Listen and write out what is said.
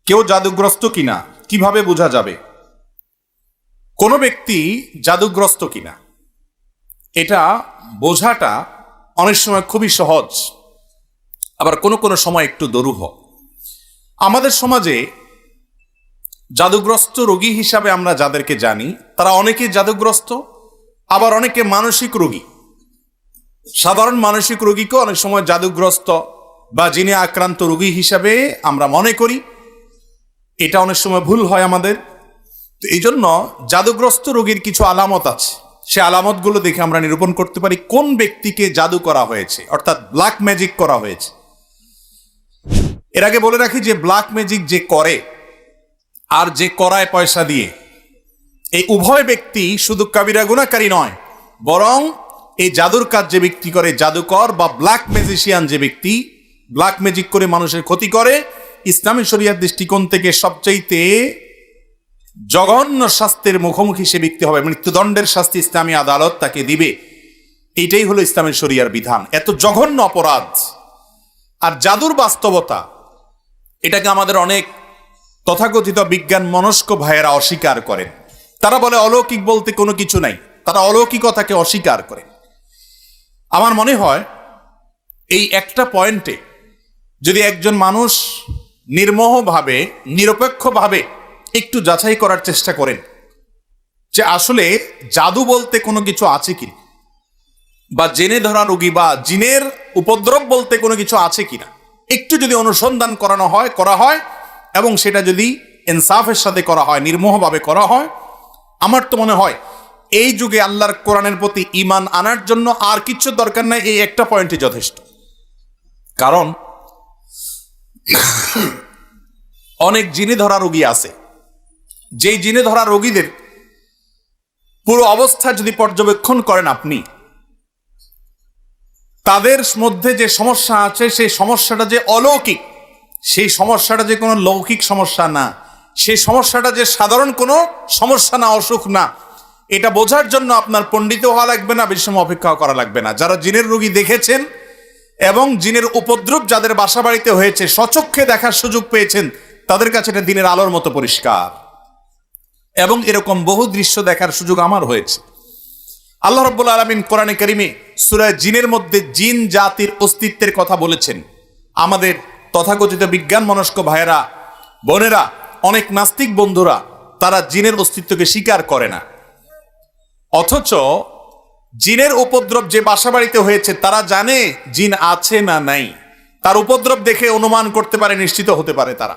কেউ জাদুগ্রস্ত কিনা কিভাবে বোঝা যাবে? কোনো ব্যক্তি জাদুগ্রস্ত কিনা এটা বোঝাটা অনেক সময় খুবই সহজ, আবার কোনো কোনো সময় একটু দুরূহ। আমাদের সমাজে জাদুগ্রস্ত রোগী হিসাবে আমরা যাদেরকে জানি তারা অনেকে জাদুগ্রস্ত, আবার অনেকে মানসিক রোগী। সাধারণ মানসিক রোগীকে অনেক সময় জাদুগ্রস্ত বা জিনে আক্রান্ত রোগী হিসাবে আমরা মনে করি। এটা অনেক সময় ভুল হয় আমাদের। তো এই জন্য জাদুগ্রস্ত রোগীর কিছু আলামত আছে, সে আলামতগুলো দেখে আমরা নিরূপণ করতে পারি কোন ব্যক্তিকে জাদু করা হয়েছে, অর্থাৎ ব্ল্যাক ম্যাজিক করা হয়েছে। এর আগে বলে রাখি যে ব্ল্যাক ম্যাজিক যে করে আর যে করায় পয়সা দিয়ে, এই উভয় ব্যক্তি শুধু কাবিরা গুনাহকারী নয়, বরং এই জাদুর কাজ যে ব্যক্তি করে, জাদুকর বা ব্ল্যাক ম্যাজিশিয়ান যে ব্যক্তি ব্ল্যাক ম্যাজিক করে মানুষের ক্ষতি করে, ইসলামী শরিয়ার দৃষ্টিকোণ থেকে সবচাইতে জঘন্য শাস্তির মুখোমুখি সে ব্যক্তি হবে। মৃত্যুদণ্ডের শাস্তি ইসলামী আদালত তাকে দিবে। এইটাই হলো ইসলামী শরিয়ার বিধান। এত জঘন্য অপরাধ। আর জাদুর বাস্তবতা এটাকে আমাদের অনেক তথাকথিত বিজ্ঞান মনস্ক ভাইয়েরা অস্বীকার করেন। তারা বলে অলৌকিক বলতে কোনো কিছু নাই, তারা অলৌকিকতাকে অস্বীকার করে। আমার মনে হয় এই একটা পয়েন্টে যদি একজন মানুষ নির্মোহভাবে নিরপেক্ষভাবে একটু যাচাই করার চেষ্টা করেন যে আসলে জাদু বলতে কোনো কিছু আছে কি, বা জেনে ধরা রোগী বা জিনের উপদ্রব বলতে কোনো কিছু আছে কিনা, একটু যদি অনুসন্ধান করা হয় এবং সেটা যদি ইনসাফের সাথে করা হয়, নির্মোহভাবে করা হয়, আমার তো মনে হয় এই যুগে আল্লাহর কোরআনের প্রতি ঈমান আনার জন্য আর কিছু দরকার নাই, এই একটা পয়েন্টই যথেষ্ট। কারণ অনেক জিনে ধরা রোগী আছে, যেই জিনে ধরা রোগীদের পুরো অবস্থা যদি পর্যবেক্ষণ করেন আপনি, তাদের মধ্যে যে সমস্যা আছে সেই সমস্যাটা যে অলৌকিক, সেই সমস্যাটা যে কোনো লৌকিক সমস্যা না, সেই সমস্যাটা যে সাধারণ কোনো সমস্যা না, অসুখ না, এটা বোঝার জন্য আপনার পণ্ডিত হওয়া লাগবে না, বেশি সময় অপেক্ষা করা লাগবে না। যারা জিনের রোগী দেখেছেন এবং জিনের উপদ্রব যাদের বাসা বাড়িতে হয়েছে স্বচক্ষে দেখার সুযোগ পেয়েছেন, তাদের কাছে এটা দিনের আলোর মতো পরিষ্কার। এবং এরকম বহু দৃশ্য দেখার সুযোগ আমার হয়েছে। আল্লাহ রাব্বুল আলামিন কোরআনে কারিমে সূরা জিনের মধ্যে জিন জাতির অস্তিত্বের কথা বলেছেন। আমাদের তথাকথিত বিজ্ঞান মনস্ক ভাইয়েরা, বোনেরা, অনেক নাস্তিক বন্ধুরা তারা জিনের অস্তিত্বকে স্বীকার করে না, অথচ জিনের উপদ্রব যে বাসা বাড়িতে হয়েছে তারা জানে জিন আছে না নাই, তার উপদ্রব দেখে অনুমান করতে পারে, নিশ্চিত হতে পারে তারা।